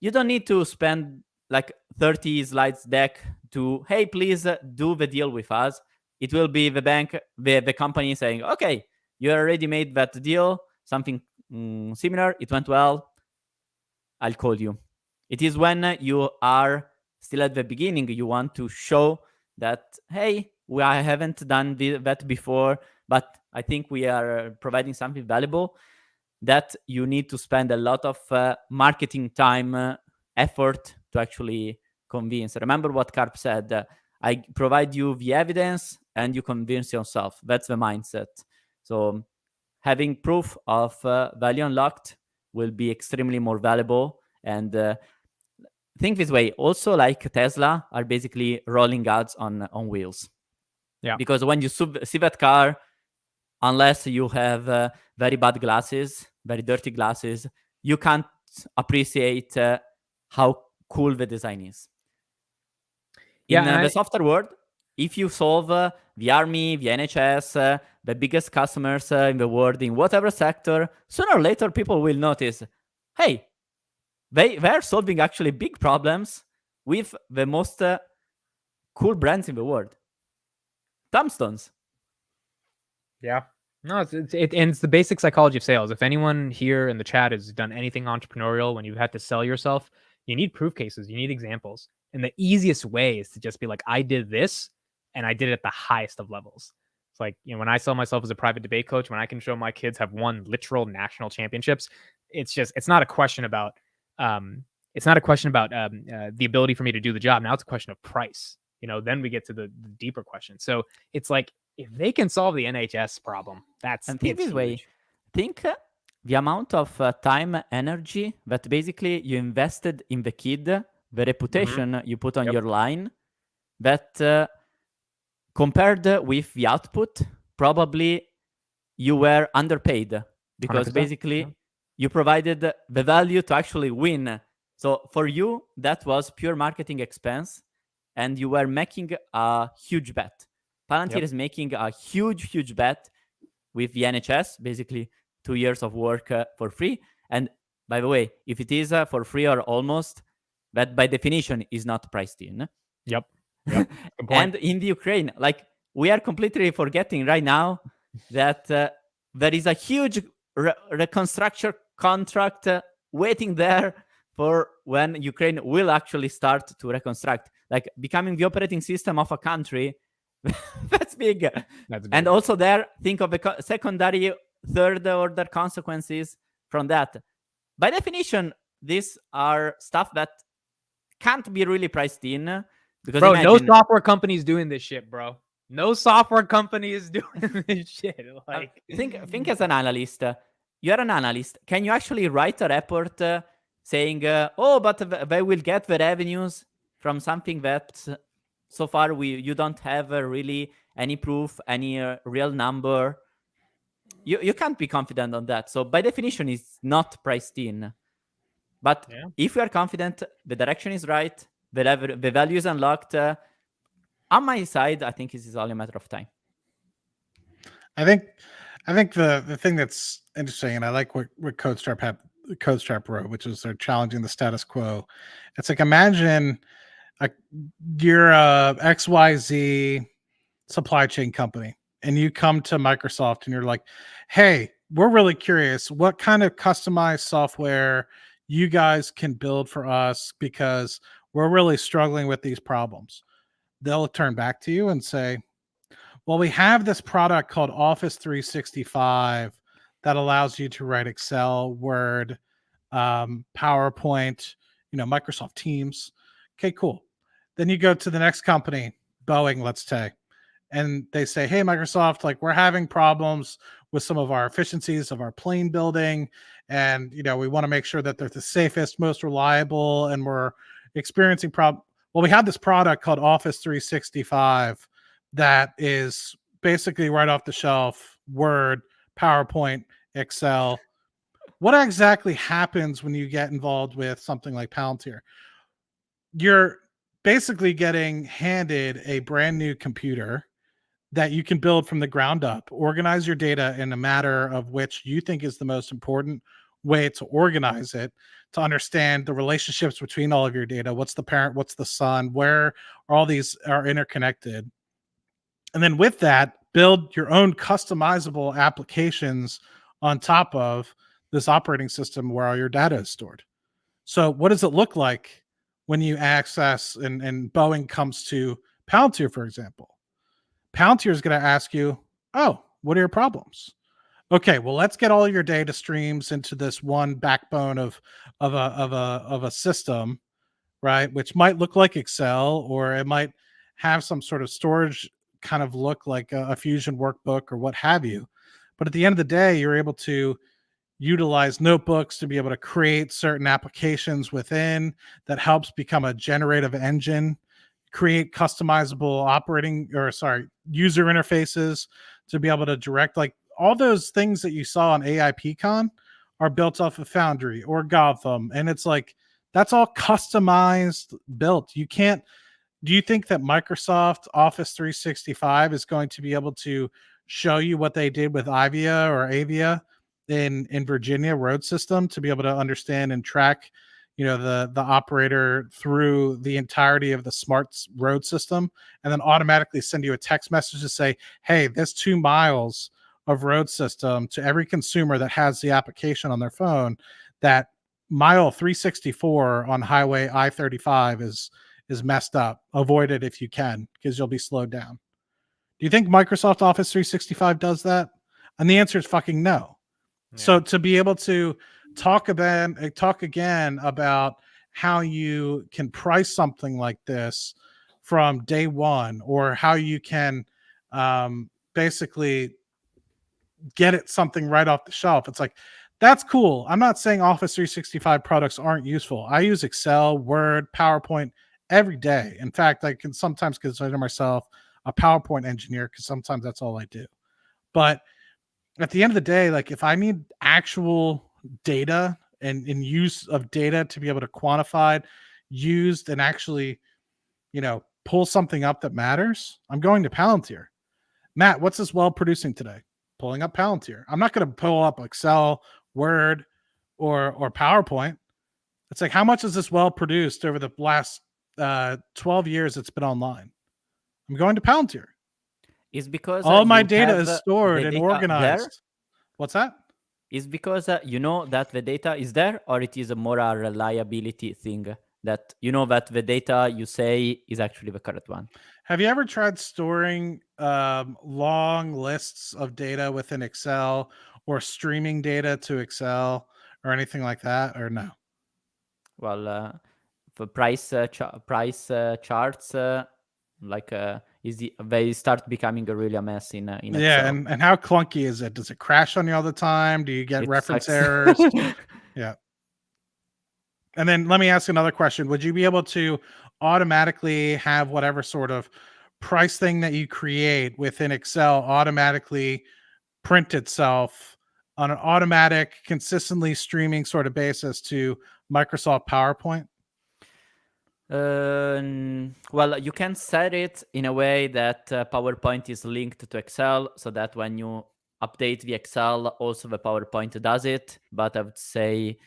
S3: you don't need to spend like 30 slides deck to, hey, please do the deal with us. It will be the bank, the company saying, okay, you already made that deal, something similar, it went well, I'll call you. It is when you are still at the beginning, you want to show that, hey, I haven't done that before, but I think we are providing something valuable, that you need to spend a lot of marketing time, effort to actually convince. Remember what Karp said, I provide you the evidence and you convince yourself. That's the mindset. So having proof of value unlocked will be extremely more valuable. And think this way, also like Tesla are basically rolling ads on wheels.
S1: Yeah.
S3: Because when you see that car, unless you have very bad glasses, very dirty glasses, you can't appreciate how cool the design is. In the software world, if you solve the army, the NHS, the biggest customers in the world, in whatever sector, sooner or later people will notice, hey, they're solving actually big problems with the most cool brands in the world. Tombstones.
S1: Yeah. No, it's the basic psychology of sales. If anyone here in the chat has done anything entrepreneurial when you've had to sell yourself, you need proof cases, you need examples. And the easiest way is to just be like, I did this and I did it at the highest of levels. It's like, when I sell myself as a private debate coach, when I can show my kids have won literal national championships, it's not a question about the ability for me to do the job. Now it's a question of price. Then we get to the deeper question. So it's like, if they can solve the NHS problem,
S3: and think this way. Think the amount of time, energy that basically you invested in the kid, the reputation you put on your line, that compared with the output, probably you were underpaid because
S1: 100%.
S3: basically you provided the value to actually win. So for you, that was pure marketing expense, and you were making a huge bet. Palantir is making a huge bet with the NHS, basically 2 years of work for free. And by the way, if it is for free or almost, that by definition is not priced in.
S1: Yep. Good point.
S3: And in the Ukraine, like, we are completely forgetting right now that there is a huge reconstruction contract waiting there for when Ukraine will actually start to reconstruct. Like, becoming the operating system of a country, that's big. And also there, think of the secondary, third order consequences from that. By definition, these are stuff that can't be really priced in. Because
S1: bro, no software company is doing this shit, bro. No software company is doing this shit. Like,
S3: think as an analyst. You're an analyst. Can you actually write a report saying, but they will get the revenues from something that so far you don't have really any proof, any real number? You can't be confident on that. So by definition, it's not priced in. But if you are confident, the direction is right, the value is unlocked, on my side, I think it is only a matter of time.
S2: I think the thing that's interesting, and I like what CodeStrap wrote, which is they're challenging the status quo. It's like, imagine you're a XYZ supply chain company, and you come to Microsoft and you're like, hey, we're really curious what kind of customized software you guys can build for us because we're really struggling with these problems. They'll turn back to you and say, well, we have this product called Office 365 that allows you to write Excel, Word, PowerPoint, Microsoft Teams. Okay, cool. Then you go to the next company, Boeing, let's say, and they say, hey, Microsoft, like we're having problems with some of our efficiencies of our plane building. And, we want to make sure that they're the safest, most reliable, and we're experiencing problems. Well, we have this product called Office 365 that is basically right off the shelf, Word, PowerPoint, Excel. What exactly happens when you get involved with something like Palantir? You're basically getting handed a brand new computer that you can build from the ground up, organize your data in a matter of which you think is the most important way to organize it, to understand the relationships between all of your data. What's the parent? What's the son? Where all these are interconnected? And then with that, build your own customizable applications on top of this operating system where all your data is stored. So what does it look like when you access and Boeing comes to Palantir, for example? Palantir is going to ask you, oh, what are your problems? Okay, well, let's get all your data streams into this one backbone of a system, right? Which might look like Excel, or it might have some sort of storage kind of look like a Fusion workbook or what have you. But at the end of the day, you're able to utilize notebooks to be able to create certain applications within that helps become a generative engine, create customizable user interfaces to be able to direct, like all those things that you saw on AIPCon are built off of Foundry or Gotham. And it's like, that's all customized, built. You can't, do you think that Microsoft Office 365 is going to be able to show you what they did with Avia in Virginia road system to be able to understand and track, the operator through the entirety of the smart road system, and then automatically send you a text message to say, hey, this 2 miles of road system to every consumer that has the application on their phone, that mile 364 on highway I-35 is messed up. Avoid it if you can, because you'll be slowed down. Do you think Microsoft Office 365 does that? And the answer is fucking no. Yeah. So to be able to talk again about how you can price something like this from day one, or how you can basically get it something right off the shelf. It's like, that's cool. I'm not saying Office 365 products aren't useful. I use Excel, Word, PowerPoint every day. In fact, I can sometimes consider myself a PowerPoint engineer because sometimes that's all I do. But at the end of the day, like if I need actual data and use of data to be able to quantify it, used, and actually, pull something up that matters, I'm going to Palantir. Matt, what's this well producing today? Pulling up Palantir. I'm not going to pull up Excel, Word, or PowerPoint. It's like, how much is this well produced over the last 12 years it's been online? I'm going to Palantir.
S3: Is because
S2: all my data is stored and organized. There? What's that?
S3: Is because you know that the data is there, or it is a more a reliability thing that that the data you say is actually the correct one?
S2: Have you ever tried storing long lists of data within Excel, or streaming data to Excel, or anything like that, or no?
S3: Well, for price charts, they start becoming really a mess in Excel.
S2: Yeah, and how clunky is it? Does it crash on you all the time? Do you get reference errors? Yeah. And then let me ask another question. Would you be able to automatically have whatever sort of price thing that you create within Excel automatically print itself on an automatic, consistently streaming sort of basis to Microsoft PowerPoint?
S3: Well, you can set it in a way that PowerPoint is linked to Excel, so that when you update the Excel, also the PowerPoint does it. But I would say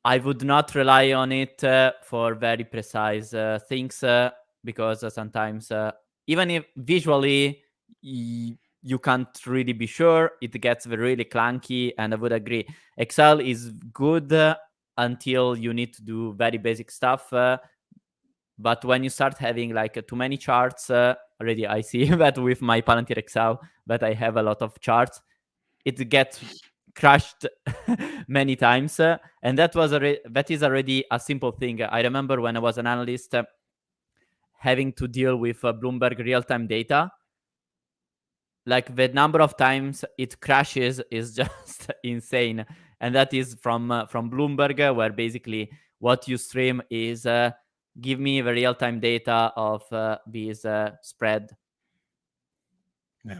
S3: I would not rely on it for very precise things, because sometimes, even if visually you can't really be sure, it gets really clunky. And I would agree, Excel is good until you need to do very basic stuff. But when you start having like too many charts, already I see that with my Palantir Excel, that I have a lot of charts, it gets crashed many times. And that is already a simple thing. I remember when I was an analyst, having to deal with Bloomberg real-time data, like the number of times it crashes is just insane. And that is from Bloomberg, where basically what you stream is give me the real-time data of this spread.
S2: Yeah.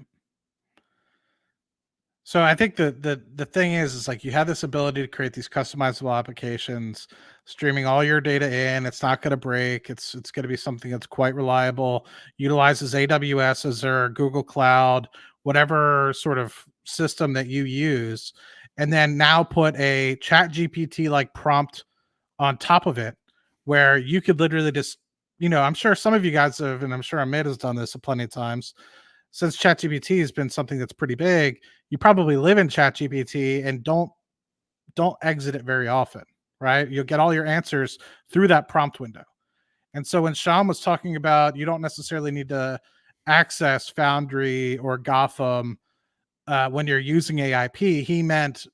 S2: So I think the thing is like you have this ability to create these customizable applications, streaming all your data in. It's not going to break. It's going to be something that's quite reliable. Utilizes AWS, Azure, Google Cloud, whatever sort of system that you use, and then now put a Chat GPT like prompt on top of it, where you could literally just, I'm sure some of you guys have, and I'm sure Ahmed has done this plenty of times. Since ChatGPT has been something that's pretty big, you probably live in ChatGPT and don't exit it very often, right? You'll get all your answers through that prompt window. And so when Sean was talking about you don't necessarily need to access Foundry or Gotham when you're using AIP, he meant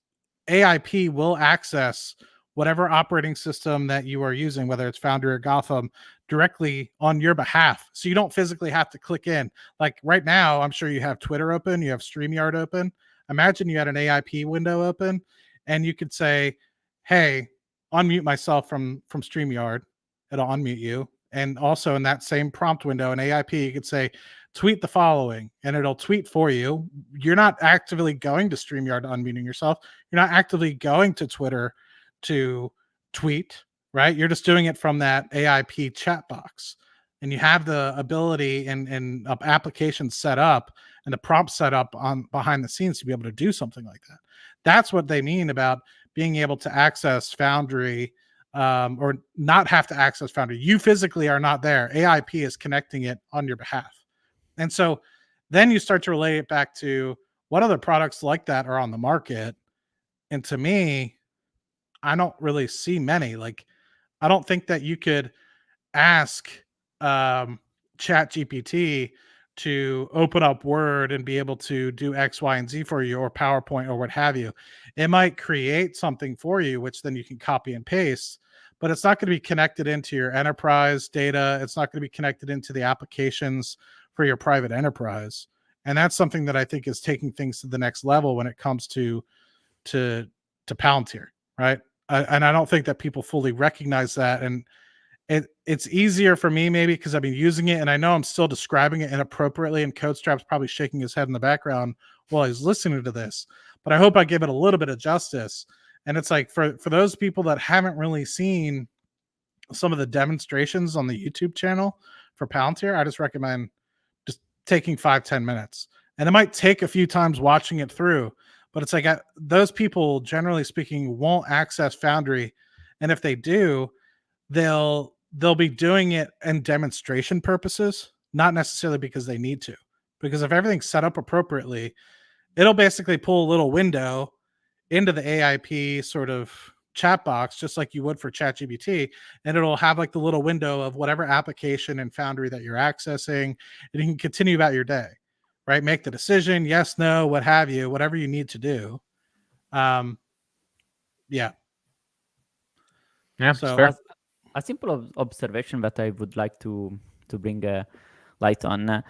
S2: AIP will access whatever operating system that you are using, whether it's Foundry or Gotham, directly on your behalf. So you don't physically have to click in. Like right now, I'm sure you have Twitter open, you have StreamYard open. Imagine you had an AIP window open and you could say, hey, unmute myself from StreamYard. It'll unmute you. And also in that same prompt window in AIP, you could say, tweet the following, and it'll tweet for you. You're not actively going to StreamYard unmuting yourself. You're not actively going to Twitter to tweet, right? You're just doing it from that AIP chat box. And you have the ability and application set up and the prompt set up on behind the scenes to be able to do something like that. That's what they mean about being able to access Foundry or not have to access Foundry. You physically are not there. AIP is connecting it on your behalf. And so then you start to relate it back to what other products like that are on the market. And to me, I don't really see many. Like, I don't think that you could ask Chat GPT to open up Word and be able to do X, Y, and Z for you, or PowerPoint, or what have you. It might create something for you, which then you can copy and paste, but it's not going to be connected into your enterprise data. It's not going to be connected into the applications for your private enterprise. And that's something that I think is taking things to the next level when it comes to Palantir, right? And I don't think that people fully recognize that. And it's easier for me maybe because I've been using it and I know I'm still describing it inappropriately, and CodeStrap's probably shaking his head in the background while he's listening to this, but I hope I give it a little bit of justice. And it's like for those people that haven't really seen some of the demonstrations on the YouTube channel for Palantir, I just recommend just taking 5-10 minutes. And it might take a few times watching it through, but it's like those people, generally speaking, won't access Foundry. And if they do, they'll be doing it in demonstration purposes, not necessarily because they need to. Because if everything's set up appropriately, it'll basically pull a little window into the AIP sort of chat box, just like you would for ChatGPT, and it'll have like the little window of whatever application and Foundry that you're accessing, and you can continue about your day, right? Make the decision, yes, no, what have you, whatever you need to do. Yeah.
S1: So fair.
S3: A simple observation that I would like to bring light on.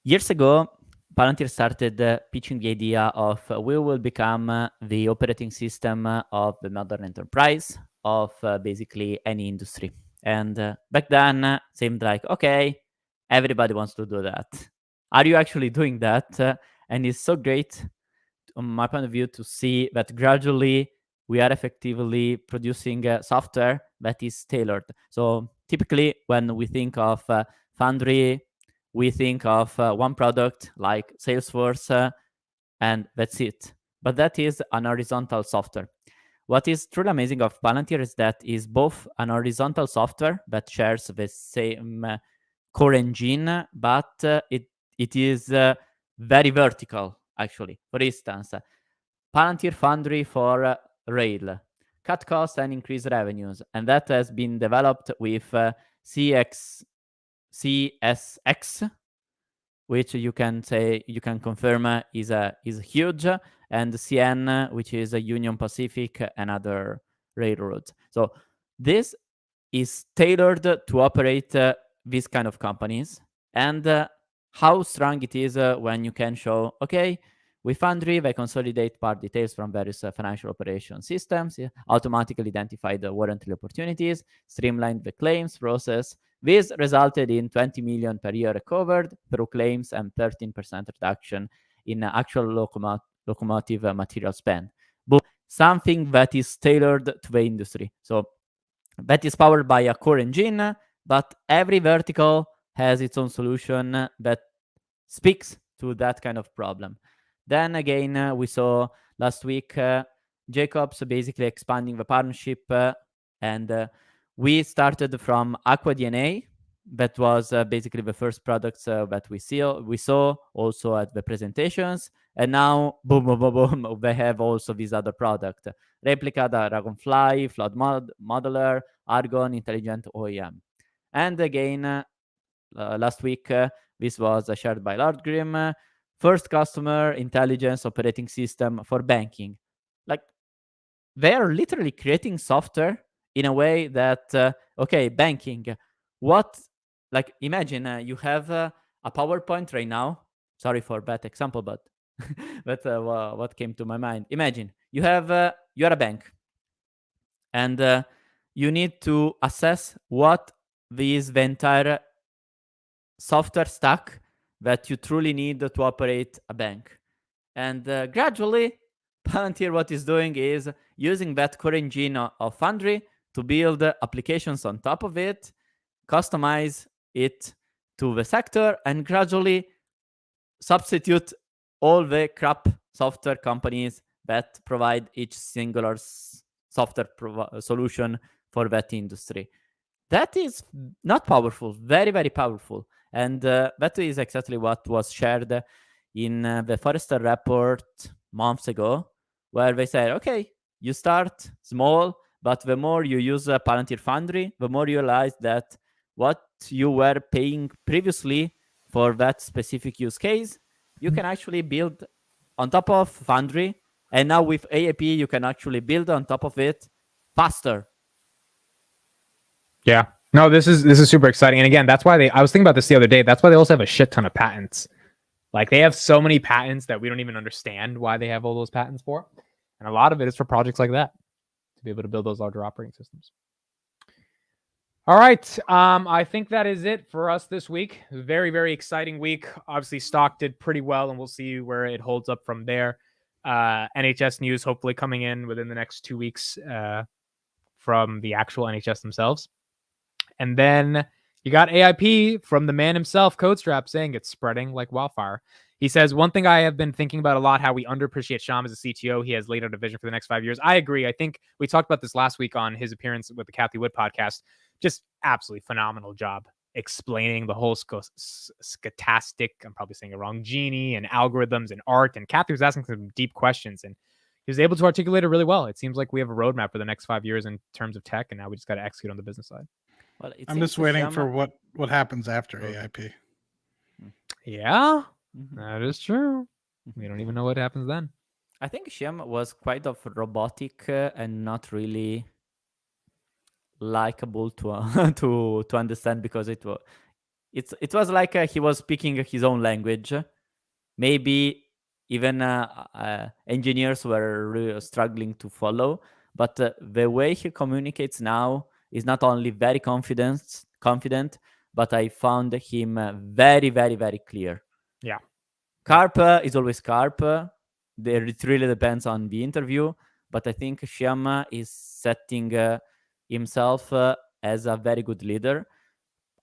S3: Years ago, Palantir started pitching the idea of we will become the operating system of the modern enterprise, of basically any industry. And back then, seemed like, okay, everybody wants to do that. Are you actually doing that? And it's so great, from my point of view, to see that gradually we are effectively producing software that is tailored. So typically, when we think of Foundry, we think of one product like Salesforce, and that's it. But that is an horizontal software. What is truly amazing of Palantir is that is both an horizontal software that shares the same core engine, but it is very vertical, actually. For instance, Palantir Foundry for Rail, cut costs and increase revenues. And that has been developed with CSX, which you can confirm is huge, and CN, which is a Union Pacific and other railroads. So this is tailored to operate these kind of companies, and how strong it is when you can show, okay, with Foundry, they consolidate part details from various financial operation systems, automatically identify the warranty opportunities, streamline the claims process. This resulted in 20 million per year recovered through claims and 13% reduction in actual locomotive material spend. But something that is tailored to the industry. So that is powered by a core engine, but every vertical has its own solution that speaks to that kind of problem. Then again, we saw last week Jacobs basically expanding the partnership, and we started from Aqua DNA. That was basically the first products that we saw also at the presentations, and now boom, boom, boom, boom, they have also this other product: Replica, the Dragonfly, Flood Modeler, Argon, Intelligent OEM. And again, last week, this was shared by Lord Grimm. First customer intelligence operating system for banking. Like, they are literally creating software in a way that, okay, banking. What, like, imagine you have a PowerPoint right now. Sorry for bad example, but what came to my mind. Imagine you are a bank, and you need to assess what is the entire software stack that you truly need to operate a bank. And gradually, Palantir, what is doing is using that core engine of Foundry to build applications on top of it, customize it to the sector, and gradually substitute all the crap software companies that provide each singular software solution for that industry. That is not powerful, very, very powerful. And that is exactly what was shared in the Forrester report months ago, where they said, okay, you start small, but the more you use Palantir Foundry, the more you realize that what you were paying previously for that specific use case, you can actually build on top of Foundry. And now with AIP, you can actually build on top of it faster.
S1: Yeah. No, this is super exciting. And again, that's why I was thinking about this the other day. That's why they also have a shit ton of patents. Like, they have so many patents that we don't even understand why they have all those patents for. And a lot of it is for projects like that, to be able to build those larger operating systems. All right. I think that is it for us this week. Very, very exciting week. Obviously, stock did pretty well, and we'll see where it holds up from there. NHS news hopefully coming in within the next 2 weeks from the actual NHS themselves. And then you got AIP from the man himself, CodeStrap, saying it's spreading like wildfire. He says, one thing I have been thinking about a lot, how we underappreciate Sham as a CTO. He has laid out a vision for the next 5 years. I agree. I think we talked about this last week on his appearance with the Kathy Wood podcast. Just absolutely phenomenal job explaining the whole scholastic, I'm probably saying it wrong, genie and algorithms and art. And Kathy was asking some deep questions, and he was able to articulate it really well. It seems like we have a roadmap for the next 5 years in terms of tech, and now we just got to execute on the business side.
S3: Well,
S2: I'm just waiting for what happens after AIP.
S1: Yeah, that is true. We don't even know what happens then.
S3: I think Shyam was quite of robotic and not really likable to to understand, because it was like he was speaking his own language. Maybe even engineers were really struggling to follow, but the way he communicates now is not only very confident, but I found him very, very, very clear.
S1: Yeah.
S3: Carp is always Carp. It really depends on the interview, but I think Shyam is setting himself as a very good leader.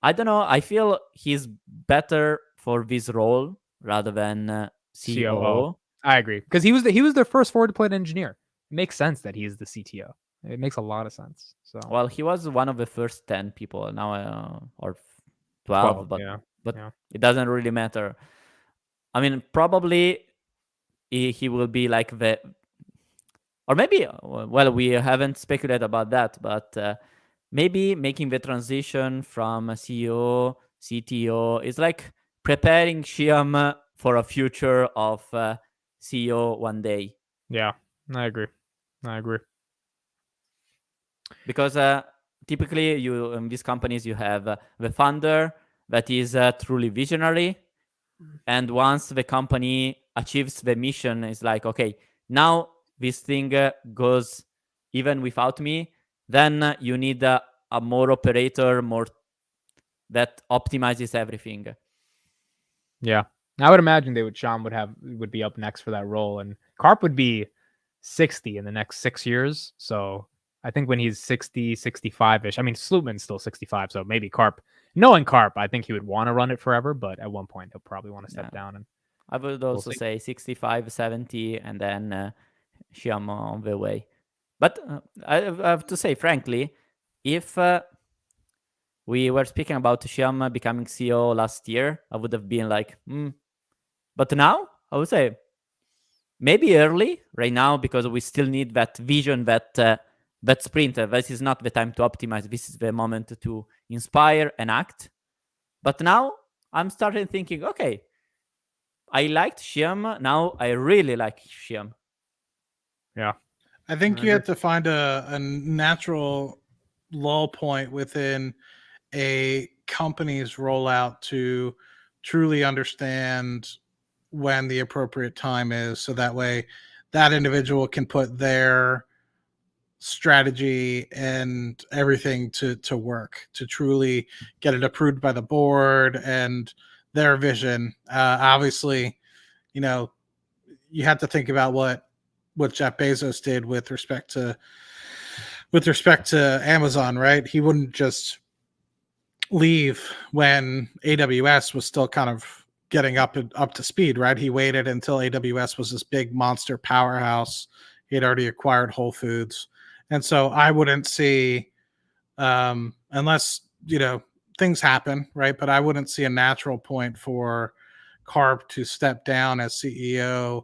S3: I don't know. I feel he's better for this role rather than COO.
S1: I agree, because he was their first forward deployed engineer. It makes sense that he's the CTO. It makes a lot of sense. So,
S3: well, he was one of the first 10 people now, or 12, but it doesn't really matter. I mean, probably he will be like or maybe, well, we haven't speculated about that, but maybe making the transition from a CEO, CTO is like preparing Xiam for a future of CEO one day.
S1: Yeah, I agree.
S3: Because typically you in these companies you have the founder that is truly visionary, and once the company achieves the mission, it's like, okay, now this thing goes even without me. Then you need a more operator, more that optimizes everything.
S1: Yeah, I would imagine Sean would be up next for that role, and Karp would be 60 in the next 6 years. So I think when he's 60, 65-ish, I mean, Slootman's still 65, so maybe Karp, knowing Karp, I think he would want to run it forever, but at one point he'll probably want to step down. And
S3: I would also say 65, 70, and then Xiam on the way. But I have to say, frankly, if we were speaking about Xiam becoming CEO last year, I would have been like, But now, I would say, maybe early right now, because we still need that vision, that sprint. This is not the time to optimize. This is the moment to inspire and act. But now I'm starting thinking, okay, I liked Xiam. Now I really like Xiam.
S1: Yeah.
S2: I think you have to find a natural lull point within a company's rollout to truly understand when the appropriate time is, so that way that individual can put their strategy and everything to work to truly get it approved by the board and their vision. Obviously, you know, you have to think about what Jeff Bezos did with respect to Amazon, right? He wouldn't just leave when AWS was still kind of getting up to speed, right? He waited until AWS was this big monster powerhouse. He had already acquired Whole Foods. And so I wouldn't see, unless, things happen, right? But I wouldn't see a natural point for Karp to step down as CEO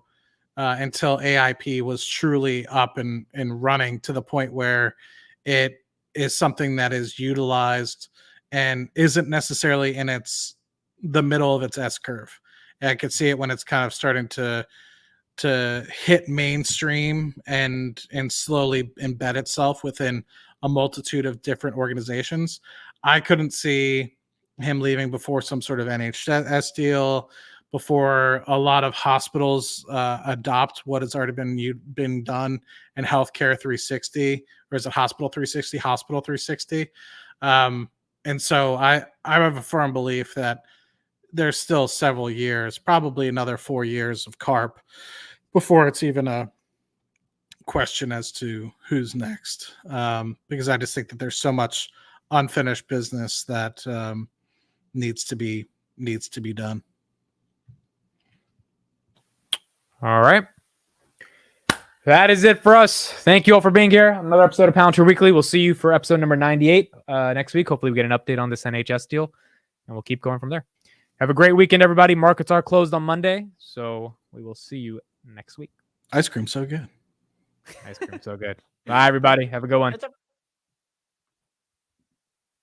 S2: until AIP was truly up and running to the point where it is something that is utilized and isn't necessarily in the middle of its S curve. And I could see it when it's kind of starting to hit mainstream and slowly embed itself within a multitude of different organizations. I couldn't see him leaving before some sort of NHS deal, before a lot of hospitals adopt what has already been done in Healthcare 360, or is it Hospital 360? Hospital 360. And so I have a firm belief that there's still several years, probably another 4 years of Karp before it's even a question as to who's next. Because I just think that there's so much unfinished business that needs to be done.
S1: All right. That is it for us. Thank you all for being here. Another episode of Palantir Weekly. We'll see you for episode number 98 next week. Hopefully we get an update on this NHS deal, and we'll keep going from there. Have a great weekend, everybody. Markets are closed on Monday, so we will see you next week.
S2: Ice cream so good.
S1: Ice cream so good. Bye, everybody. Have a good one.